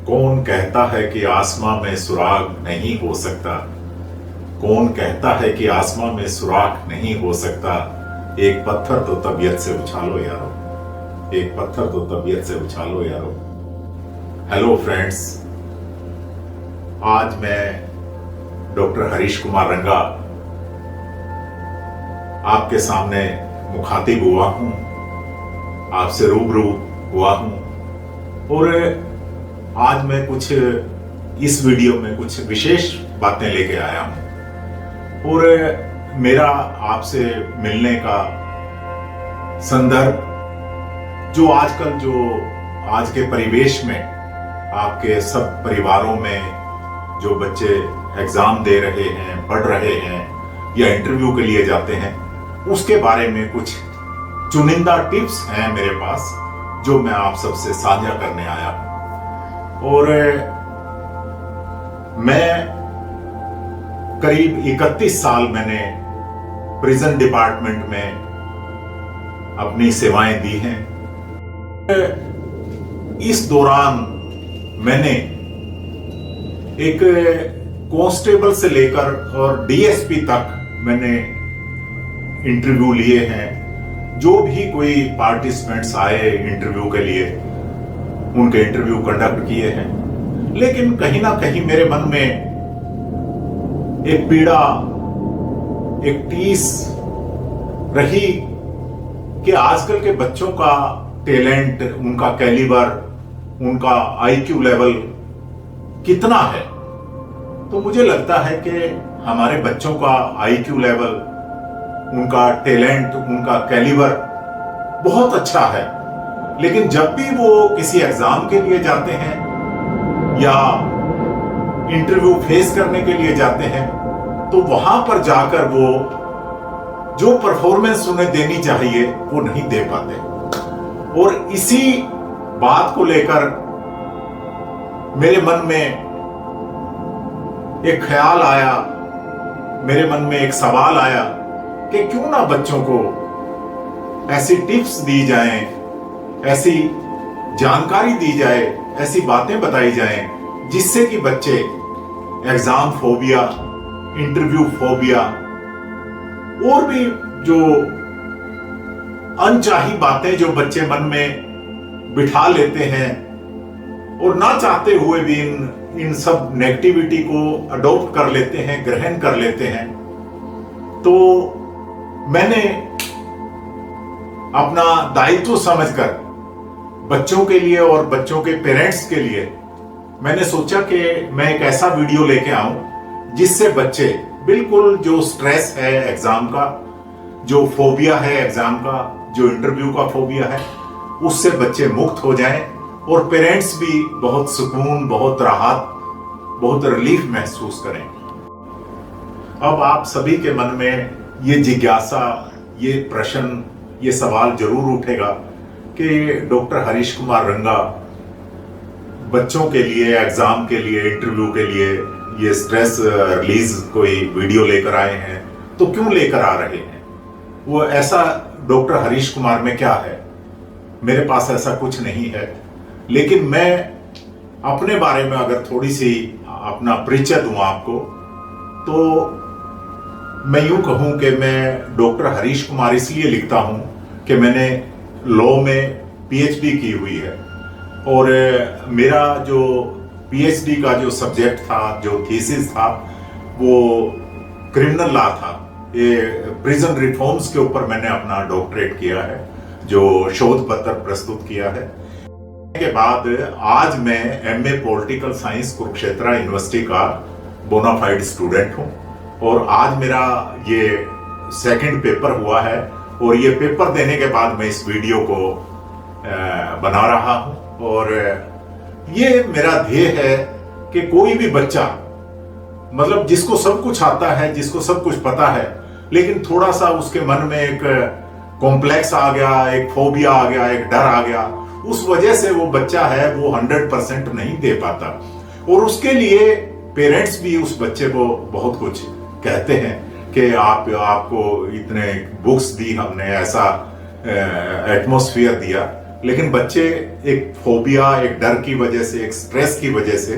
कौन कहता है कि आसमां में सुराग नहीं हो सकता। कौन कहता है कि आसमां में सुराग नहीं हो सकता। एक पत्थर तो तबीयत से उछालो यारो, एक पत्थर तो तबीयत से उछालो यारो। हेलो फ्रेंड्स, आज मैं डॉक्टर हरीश कुमार रंगा आपके सामने मुखातिब हुआ हूं, आपसे रूबरू हुआ हूं और आज मैं कुछ इस वीडियो में कुछ विशेष बातें लेके आया हूं और मेरा आपसे मिलने का संदर्भ जो आज के परिवेश में आपके सब परिवारों में जो बच्चे एग्जाम दे रहे हैं, पढ़ रहे हैं या इंटरव्यू के लिए जाते हैं, उसके बारे में कुछ चुनिंदा टिप्स हैं मेरे पास जो मैं आप सबसे साझा करने आया हूं। और मैं करीब 31 साल मैंने प्रिजन डिपार्टमेंट में अपनी सेवाएं दी हैं। इस दौरान मैंने एक कांस्टेबल से लेकर और डीएसपी तक मैंने इंटरव्यू लिए हैं। जो भी कोई पार्टिसिपेंट्स आए इंटरव्यू के लिए उनके इंटरव्यू कंडक्ट किए हैं, लेकिन कहीं ना कहीं मेरे मन में एक पीड़ा, एक टीस रही कि आजकल के बच्चों का टैलेंट, उनका कैलिबर, उनका आईक्यू लेवल कितना है। तो मुझे लगता है कि हमारे बच्चों का आईक्यू लेवल, उनका टैलेंट, उनका कैलिबर बहुत अच्छा है, लेकिन जब भी वो किसी एग्जाम के लिए जाते हैं या इंटरव्यू फेस करने के लिए जाते हैं तो वहां पर जाकर वो जो परफॉर्मेंस उन्हें देनी चाहिए वो नहीं दे पाते। और इसी बात को लेकर मेरे मन में एक ख्याल आया, मेरे मन में एक सवाल आया कि क्यों ना बच्चों को ऐसी टिप्स दी जाएं, ऐसी जानकारी दी जाए, ऐसी बातें बताई जाएं जिससे कि बच्चे एग्जाम फोबिया, इंटरव्यू फोबिया और भी जो अनचाही बातें जो बच्चे मन में बिठा लेते हैं और ना चाहते हुए भी इन सब नेगेटिविटी को अडॉप्ट कर लेते हैं, ग्रहण कर लेते हैं। तो मैंने अपना दायित्व समझकर बच्चों के लिए और बच्चों के पेरेंट्स के लिए मैंने सोचा कि मैं एक ऐसा वीडियो लेके आऊं जिससे बच्चे बिल्कुल जो स्ट्रेस है एग्जाम का, जो फोबिया है एग्जाम का, जो इंटरव्यू का फोबिया है, उससे बच्चे मुक्त हो जाएं और पेरेंट्स भी बहुत सुकून, बहुत राहत, बहुत रिलीफ महसूस करें। अब आप सभी के मन में ये जिज्ञासा, ये प्रश्न, ये सवाल जरूर उठेगा कि डॉक्टर हरीश कुमार रंगा बच्चों के लिए, एग्जाम के लिए, इंटरव्यू के लिए ये स्ट्रेस रिलीज कोई वीडियो लेकर आए हैं, तो क्यों लेकर आ रहे हैं? वो ऐसा डॉक्टर हरीश कुमार में क्या है? मेरे पास ऐसा कुछ नहीं है, लेकिन मैं अपने बारे में अगर थोड़ी सी अपना परिचय दूं आपको, तो मैं यूं कहूं कि मैं डॉक्टर हरीश कुमार इसलिए लिखता हूं कि मैंने लॉ में पीएचडी की हुई है और मेरा जो पीएचडी का जो सब्जेक्ट था, जो थीसिस था, वो क्रिमिनल लॉ था। ये प्रिजन रिफॉर्म्स के ऊपर मैंने अपना डॉक्टरेट किया है, जो शोध पत्र प्रस्तुत किया है। के बाद आज मैं MA political science Kurukshetra university का बोनाफाइड स्टूडेंट हूं और आज मेरा ये सेकंड पेपर हुआ है और ये पेपर देने के बाद मैं इस वीडियो को बना रहा हूं। और ये मेरा ध्येय है कि कोई भी बच्चा, मतलब जिसको सब कुछ आता है, जिसको सब कुछ पता है, लेकिन थोड़ा सा उसके मन में एक कॉम्प्लेक्स आ गया, एक फोबिया आ गया, एक डर आ गया, उस वजह से वो बच्चा है वो 100% नहीं दे पाता। और उसके लिए पेरेंट्स भी उस बच्चे को बहुत कुछ कहते हैं कि आपको इतने बुक्स दी हमने, ऐसा एटमॉस्फेयर दिया, लेकिन बच्चे एक फोबिया, एक डर की वजह से, एक स्ट्रेस की वजह से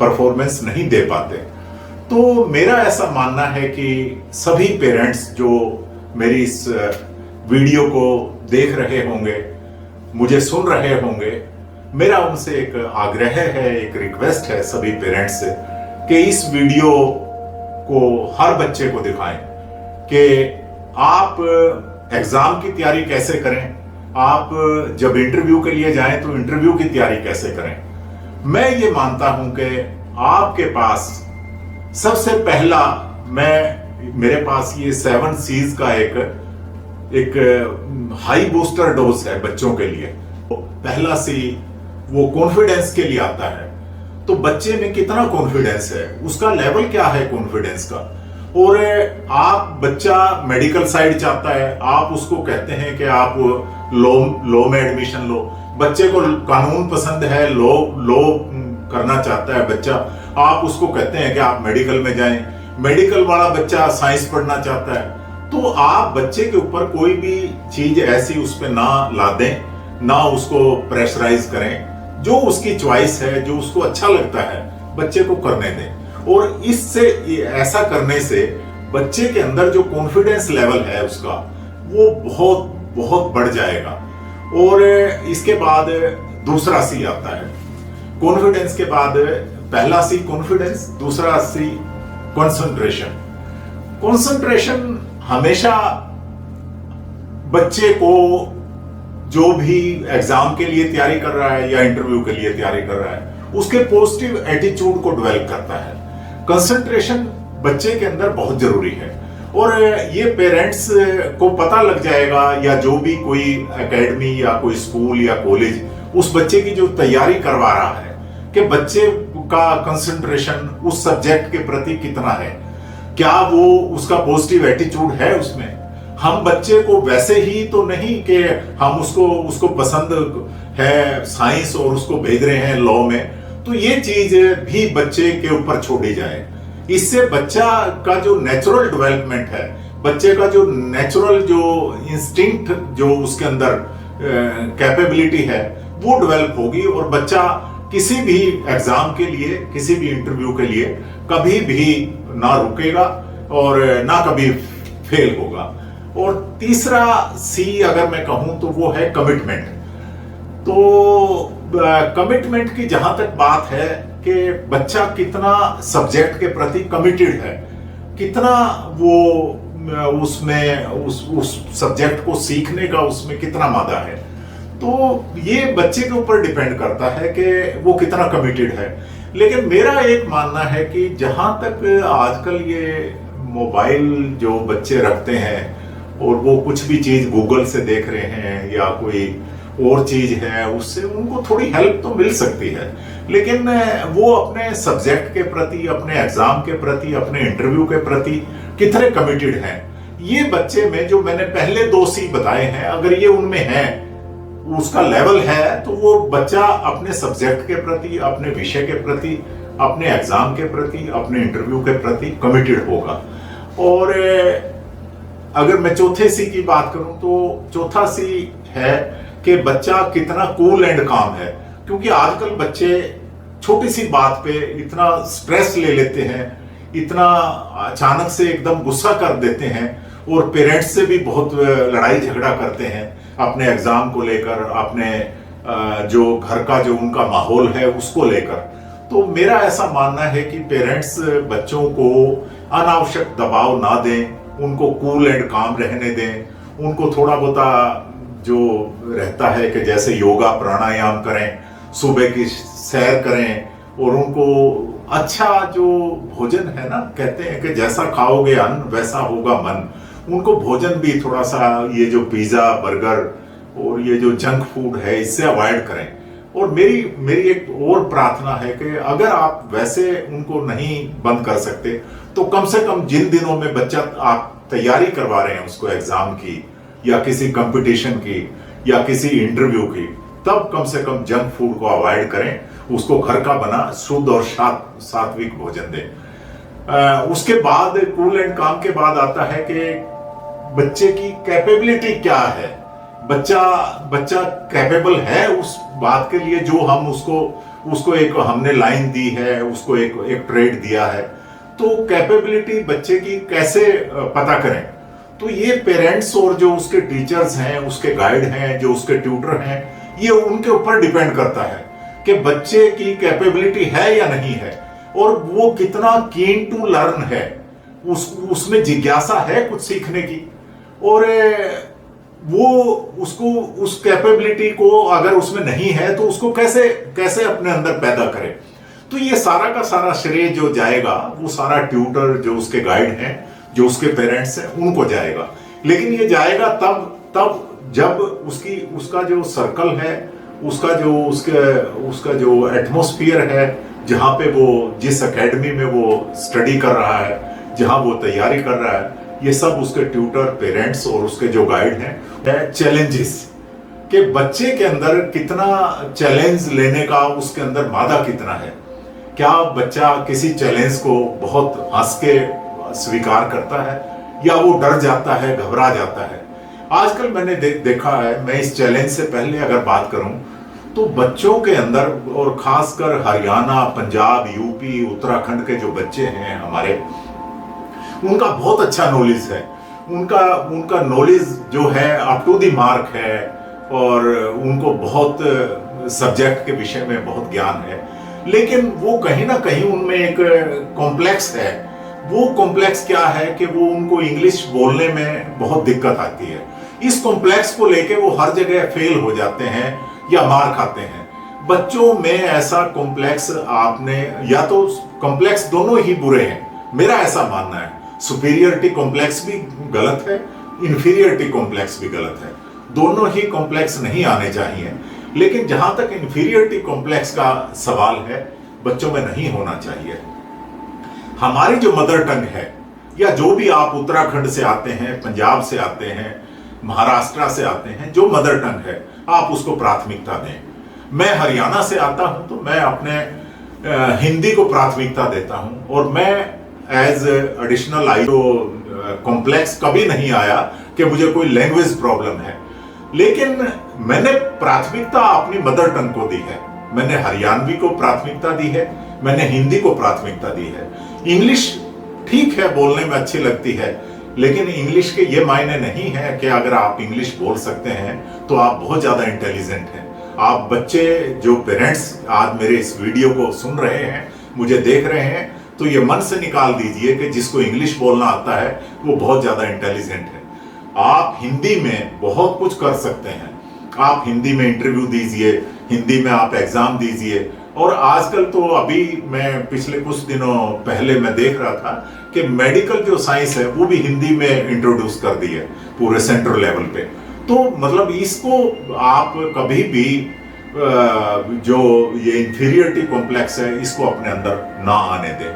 परफॉर्मेंस नहीं दे पाते। तो मेरा ऐसा मानना है कि सभी पेरेंट्स जो मेरी इस वीडियो को देख रहे होंगे, मुझे सुन रहे होंगे, मेरा उनसे एक आग्रह है, एक रिक्वेस्ट है सभी पेरेंट्स से कि इस वीडियो को हर बच्चे को दिखाएं कि आप एग्जाम की तैयारी कैसे करें, आप जब इंटरव्यू के लिए जाएं तो इंटरव्यू की तैयारी कैसे करें। मैं ये मानता हूं कि आपके पास सबसे पहला, मेरे पास ये 7 C's का एक हाई बूस्टर डोज है बच्चों के लिए। पहला C वो कॉन्फिडेंस के लिए आता है। तो बच्चे में कितना कॉन्फिडेंस है, उसका लेवल क्या है कॉन्फिडेंस का। और आप बच्चा मेडिकल साइड चाहता है, आप उसको कहते हैं कि आप लॉ में एडमिशन लो। बच्चे को कानून पसंद है, लॉ करना चाहता है बच्चा, आप उसको कहते हैं कि आप मेडिकल में जाएं। मेडिकल वाला बच्चा साइंस पढ़ना चाहता है। तो आप बच्चे के ऊपर कोई भी चीज ऐसी उस पर ना ला दें, ना उसको प्रेशराइज करें। जो उसकी चॉइस है, जो उसको अच्छा लगता है, बच्चे को करने दें। और इससे, ऐसा करने से बच्चे के अंदर जो कॉन्फिडेंस लेवल है उसका, वो बहुत बहुत बढ़ जाएगा। और इसके बाद दूसरा C आता है। कॉन्फिडेंस के बाद पहला C कॉन्फिडेंस, दूसरा C कंसंट्रेशन। कंसंट्रेशन हमेशा बच्चे को, जो भी एग्जाम के लिए तैयारी कर रहा है या इंटरव्यू के लिए तैयारी कर रहा है, उसके पॉजिटिव एटीट्यूड को डेवलप करता है। कंसंट्रेशन बच्चे के अंदर बहुत जरूरी है। और ये पेरेंट्स को पता लग जाएगा, या जो भी कोई एकेडमी या कोई स्कूल या कॉलेज उस बच्चे की जो तैयारी करवा रहा है, कि बच्चे का कंसंट्रेशन उस सब्जेक्ट के प्रति कितना है, क्या वो उसका पॉजिटिव एटीट्यूड है उसमें। हम बच्चे को वैसे ही तो नहीं कि हम उसको पसंद है साइंस और उसको भेज रहे हैं लॉ में, तो ये चीज भी बच्चे के ऊपर छोड़ी जाए। इससे बच्चा का जो नेचुरल डेवलपमेंट है, बच्चे का जो नेचुरल जो इंस्टिंक्ट जो उसके अंदर कैपेबिलिटी है, वो डेवलप होगी। और बच्चा किसी भी एग्जाम के लिए, किसी भी इंटरव्यू के लिए कभी भी ना रुकेगा और ना कभी फेल होगा। और तीसरा C अगर मैं कहूं तो वो है कमिटमेंट। तो कमिटमेंट की जहां तक बात है कि बच्चा कितना सब्जेक्ट के प्रति कमिटेड है, कितना वो उसमें उस सब्जेक्ट को सीखने का उसमें कितना मादा है, तो ये बच्चे के ऊपर डिपेंड करता है कि वो कितना कमिटेड है। लेकिन मेरा एक मानना है कि जहां तक आजकल ये मोबाइल जो बच्चे रखते हैं और वो कुछ भी चीज गूगल से देख रहे हैं या कोई और चीज है, उससे उनको थोड़ी हेल्प तो मिल सकती है, लेकिन वो अपने सब्जेक्ट के प्रति, अपने एग्जाम के प्रति, अपने इंटरव्यू के प्रति कितने कमिटेड हैं, ये बच्चे में जो मैंने पहले 2 C बताए हैं, अगर ये उनमें है, उसका लेवल है, तो वो बच्चा अपने सब्जेक्ट के प्रति, अपने विषय के प्रति, अपने एग्जाम के प्रति, अपने इंटरव्यू के प्रति कमिटेड होगा। और अगर मैं चौथे C की बात करूं तो चौथा C है कि बच्चा कितना कूल एंड काम है। क्योंकि आजकल बच्चे छोटी सी बात पे इतना स्ट्रेस ले लेते हैं, इतना अचानक से एकदम गुस्सा कर देते हैं और पेरेंट्स से भी बहुत लड़ाई झगड़ा करते हैं अपने एग्जाम को लेकर, अपने जो घर का जो उनका माहौल है उसको लेकर। तो मेरा ऐसा मानना है कि पेरेंट्स बच्चों को अनावश्यक दबाव ना दें, उनको कूल एंड काम रहने दें, उनको थोड़ा बहुत जो रहता है कि जैसे योगा प्राणायाम करें, सुबह की सैर करें, और उनको अच्छा जो भोजन है ना, कहते हैं कि जैसा खाओगे अन्न वैसा होगा मन, उनको भोजन भी थोड़ा सा ये जो पिज्जा बर्गर और ये जो जंक फूड है इससे अवॉइड करें। और मेरी एक और प्रार्थना है कि अगर आप वैसे उनको नहीं बंद कर सकते तो कम से कम जिन दिनों में बच्चा आप तैयारी करवा रहे हैं उसको एग्जाम की या किसी कंपटीशन की या किसी इंटरव्यू की, तब कम से कम जंक फूड को अवॉइड करें, उसको घर का बना शुद्ध और सात्विक भोजन दें। उसके बाद कूल एंड काम के बाद आता है कि बच्चे की कैपेबिलिटी क्या है, बच्चा बच्चा कैपेबल है उस बात के लिए जो हम उसको उसको एक हमने लाइन दी है, उसको एक ट्रेड दिया है। तो कैपेबिलिटी बच्चे की कैसे पता करें? तो ये पेरेंट्स और जो उसके टीचर्स हैं, उसके गाइड हैं, जो उसके ट्यूटर हैं, ये उनके ऊपर डिपेंड करता है कि बच्चे की कैपेबिलिटी है या नहीं है, और वो कितना कीन टू लर्न है, उसमें जिज्ञासा है कुछ सीखने की, और वो उसको उस कैपेबिलिटी को अगर उसमें नहीं है तो उसको कैसे कैसे अपने अंदर पैदा करे। तो ये सारा का सारा श्रेय जो जाएगा वो सारा ट्यूटर, जो उसके गाइड हैं, जो उसके पेरेंट्स हैं, उनको जाएगा। लेकिन ये जाएगा तब जब उसका जो सर्कल है, उसका जो एटमॉस्फेयर है, जहां पे वो जिस एकेडमी में वो स्टडी कर रहा है, जहां वो तैयारी कर रहा है, ये सब उसके ट्यूटर, पेरेंट्स और उसके जो गाइड हैं, चैलेंजेस कि बच्चे के अंदर कितना चैलेंज लेने का उसके अंदर मादा कितना है। क्या बच्चा किसी चैलेंज को बहुत हंस के स्वीकार करता है, या वो डर जाता है, घबरा जाता है। आजकल मैंने देखा है, मैं इस चैलेंज से पहले अगर बात करूं तो बच्चों के अंदर, और खासकर हरियाणा, पंजाब, यूपी, उत्तराखंड के जो बच्चे हैं हमारे, उनका बहुत अच्छा नॉलेज है। उनका नॉलेज जो है अप टू द मार्क है, और उनको बहुत सब्जेक्ट के विषय में बहुत ज्ञान है। लेकिन वो कहीं ना कहीं उनमें एक कॉम्प्लेक्स है। वो कॉम्प्लेक्स क्या है कि वो उनको इंग्लिश बोलने में बहुत दिक्कत आती है। इस कॉम्प्लेक्स को लेके वो हर जगह फेल हो जाते हैं या मार खाते हैं। बच्चों में ऐसा कॉम्प्लेक्स आपने, या तो कॉम्प्लेक्स दोनों ही बुरे हैं, मेरा ऐसा मानना है। सुपीरियरिटी कॉम्प्लेक्स भी गलत है, इंफीरियरिटी कॉम्प्लेक्स भी गलत है। दोनों ही कॉम्प्लेक्स नहीं आने चाहिए। लेकिन जहां तक इंफीरियरिटी कॉम्प्लेक्स का सवाल है, बच्चों में नहीं होना चाहिए। हमारी जो मदर टंग है, या जो भी आप उत्तराखंड से आते हैं, पंजाब से आते हैं, महाराष्ट्र से आते हैं, जो मदर टंग है आप उसको प्राथमिकता दें। मैं हरियाणा से आता हूं तो मैं अपने हिंदी को प्राथमिकता देता हूं, और मैं एज एडिशनल कॉम्प्लेक्स कभी नहीं आया कि मुझे कोई लैंग्वेज प्रॉब्लम है। लेकिन मैंने प्राथमिकता अपनी मदर टंग को दी है। मैंने हरियाणवी को प्राथमिकता दी है, मैंने हिंदी को प्राथमिकता दी है। इंग्लिश ठीक है, बोलने में अच्छी लगती है, लेकिन इंग्लिश के ये मायने नहीं है कि अगर आप इंग्लिश बोल सकते हैं तो आप बहुत ज्यादा इंटेलिजेंट हैं। आप बच्चे जो पेरेंट्स आज मेरे इस वीडियो को सुन रहे हैं, मुझे देख रहे हैं, तो ये मन से निकाल दीजिए कि जिसको इंग्लिश बोलना आता है वो बहुत ज्यादा इंटेलिजेंट है। आप हिंदी में बहुत कुछ कर सकते हैं। आप हिंदी में इंटरव्यू दीजिए, हिंदी में आप एग्जाम दीजिए। और आजकल तो अभी मैं पिछले कुछ दिनों पहले मैं देख रहा था कि मेडिकल जो साइंस है वो भी हिंदी में इंट्रोड्यूस कर दी है पूरे सेंट्रल लेवल पे। तो मतलब इसको आप कभी भी जो ये इंफीरियरिटी कॉम्प्लेक्स है, इसको अपने अंदर ना आने दें।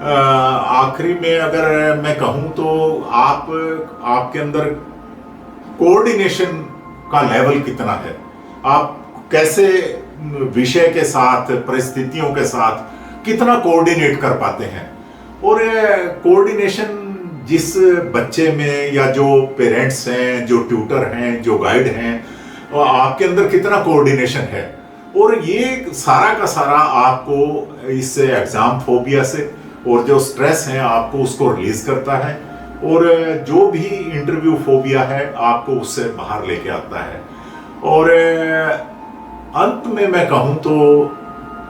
आखिरी में अगर मैं कहूं तो आपके अंदर कोऑर्डिनेशन का लेवल कितना है, आप कैसे विषय के साथ, परिस्थितियों के साथ कितना कोऑर्डिनेट कर पाते हैं। और कोऑर्डिनेशन जिस बच्चे में, या जो पेरेंट्स हैं, जो ट्यूटर हैं, जो गाइड हैं, आपके अंदर कितना कोऑर्डिनेशन है। और ये सारा का सारा आपको इस एग्जाम फोबिया से और जो स्ट्रेस है आपको उसको रिलीज करता है, और जो भी इंटरव्यू फोबिया है आपको उससे बाहर लेके आता है। और अंत में मैं कहूं तो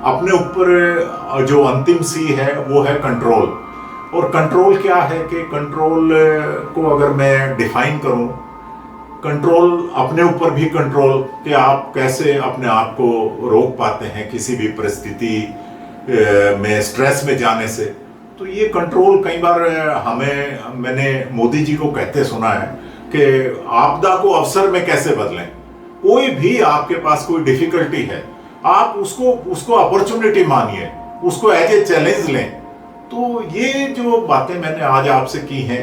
अपने ऊपर जो अंतिम सी है वो है कंट्रोल। और कंट्रोल क्या है कि कंट्रोल को अगर मैं डिफाइन करूं, कंट्रोल अपने ऊपर भी कंट्रोल कि आप कैसे अपने आप को रोक पाते हैं किसी भी परिस्थिति में स्ट्रेस में जाने से। तो ये कंट्रोल कई बार मैंने मोदी जी को कहते सुना है कि आपदा को अवसर में कैसे बदलें। कोई भी आपके पास कोई डिफिकल्टी है, आप उसको अपॉर्चुनिटी मानिए, उसको एज ए चैलेंज लें। तो ये जो बातें मैंने आज आपसे की हैं,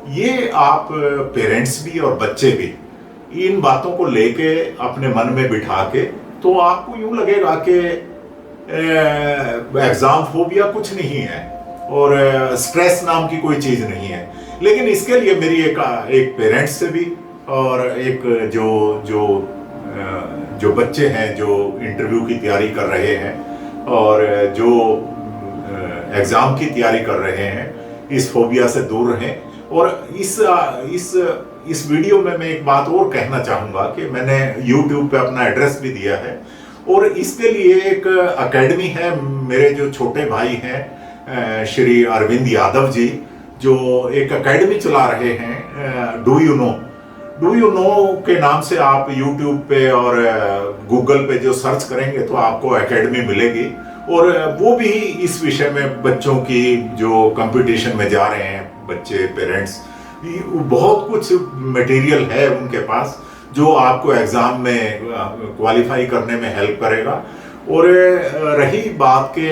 ये आप पेरेंट्स भी और बच्चे भी इन बातों को लेके अपने मन में बिठा के, तो आपको यूं लगेगा कि एग्जाम फोबिया कुछ नहीं है और स्ट्रेस नाम की कोई चीज नहीं है। लेकिन इसके लिए मेरी एक पेरेंट्स से भी और एक जो जो जो बच्चे हैं जो इंटरव्यू की तैयारी कर रहे हैं और जो एग्ज़ाम की तैयारी कर रहे हैं, इस फोबिया से दूर रहें। और इस वीडियो में मैं एक बात और कहना चाहूँगा कि मैंने YouTube पे अपना एड्रेस भी दिया है और इसके लिए एक एकेडमी है। मेरे जो छोटे भाई हैं श्री अरविंद यादव जी, जो एक एकेडमी चला रहे हैं, डू यू नो के नाम से आप YouTube पे और गूगल पे जो सर्च करेंगे तो आपको एकेडमी मिलेगी। और वो भी इस विषय में बच्चों की जो कंपटीशन में जा रहे हैं बच्चे, पेरेंट्स, बहुत कुछ मटेरियल है उनके पास जो आपको एग्जाम में क्वालिफाई करने में हेल्प करेगा। और रही बात के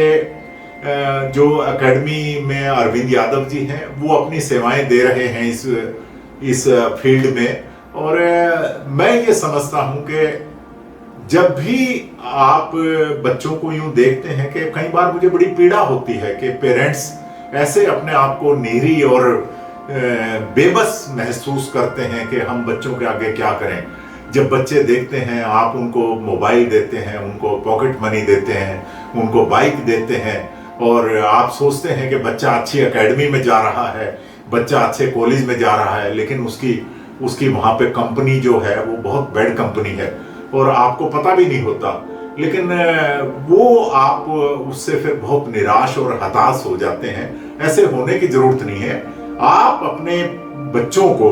जो एकेडमी में अरविंद यादव जी हैं, वो अपनी सेवाएं दे रहे हैं इस फील्ड में। और मैं ये समझता हूं कि जब भी आप बच्चों को यूं देखते हैं कि कई बार मुझे बड़ी पीड़ा होती है कि पेरेंट्स ऐसे अपने आप को नीरी और बेबस महसूस करते हैं कि हम बच्चों के आगे क्या करें। जब बच्चे देखते हैं आप उनको मोबाइल देते हैं, उनको पॉकेट मनी देते हैं, उनको बाइक देते हैं और आप सोचते हैं कि बच्चा अच्छी एकेडमी में जा रहा है, बच्चा अच्छे कॉलेज में जा रहा है, लेकिन उसकी वहाँ पे कंपनी जो है वो बहुत बैड कंपनी है और आपको पता भी नहीं होता। लेकिन वो आप उससे फिर बहुत निराश और हताश हो जाते हैं। ऐसे होने की जरूरत नहीं है। आप अपने बच्चों को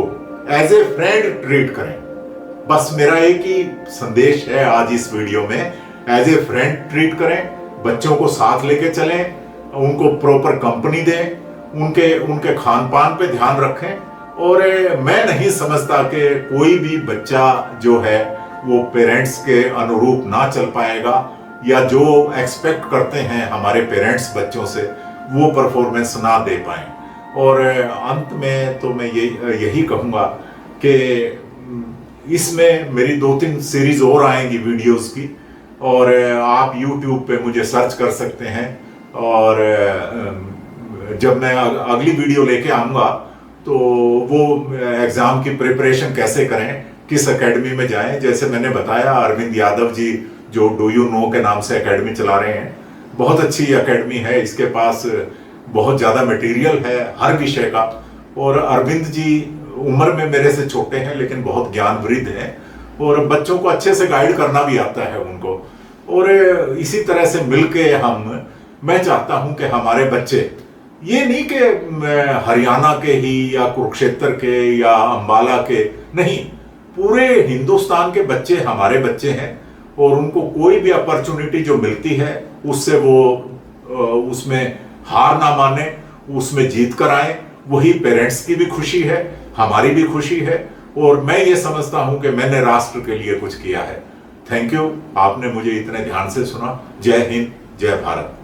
एज ए फ्रेंड ट्रीट करें। बस मेरा एक ही संदेश है आज इस वीडियो में, एज ए फ्रेंड ट्रीट करें, बच्चों को साथ लेके चलें, उनको प्रॉपर कंपनी दें, उनके खान पान पे ध्यान रखें। और मैं नहीं समझता कि कोई भी बच्चा जो है वो पेरेंट्स के अनुरूप ना चल पाएगा या जो एक्सपेक्ट करते हैं हमारे पेरेंट्स बच्चों से वो परफॉर्मेंस ना दे पाए। और अंत में तो मैं यही कहूँगा कि इसमें मेरी 2-3 सीरीज और आएंगी वीडियोस की और आप YouTube पे मुझे सर्च कर सकते हैं। और जब मैं अगली वीडियो लेके आऊँगा तो वो एग्ज़ाम की प्रिपरेशन कैसे करें, किस एकेडमी में जाएं, जैसे मैंने बताया अरविंद यादव जी जो डू यू नो के नाम से एकेडमी चला रहे हैं, बहुत अच्छी एकेडमी है। इसके पास बहुत ज़्यादा मटेरियल है हर विषय का। और अरविंद जी उम्र में मेरे से छोटे हैं लेकिन बहुत ज्ञानवृद्ध हैं और बच्चों को अच्छे से गाइड करना भी आता है उनको। और इसी तरह से मिलके मैं चाहता हूं कि हमारे बच्चे, ये नहीं कि हरियाणा के ही या कुरुक्षेत्र के या अंबाला के नहीं, पूरे हिंदुस्तान के बच्चे हमारे बच्चे हैं और उनको कोई भी अपॉर्चुनिटी जो मिलती है उससे वो उसमें हार ना माने, उसमें जीत कर आए। वही पेरेंट्स की भी खुशी है, हमारी भी खुशी है। और मैं ये समझता हूं कि मैंने राष्ट्र के लिए कुछ किया है। थैंक यू, आपने मुझे इतने ध्यान से सुना। जय हिंद, जय भारत।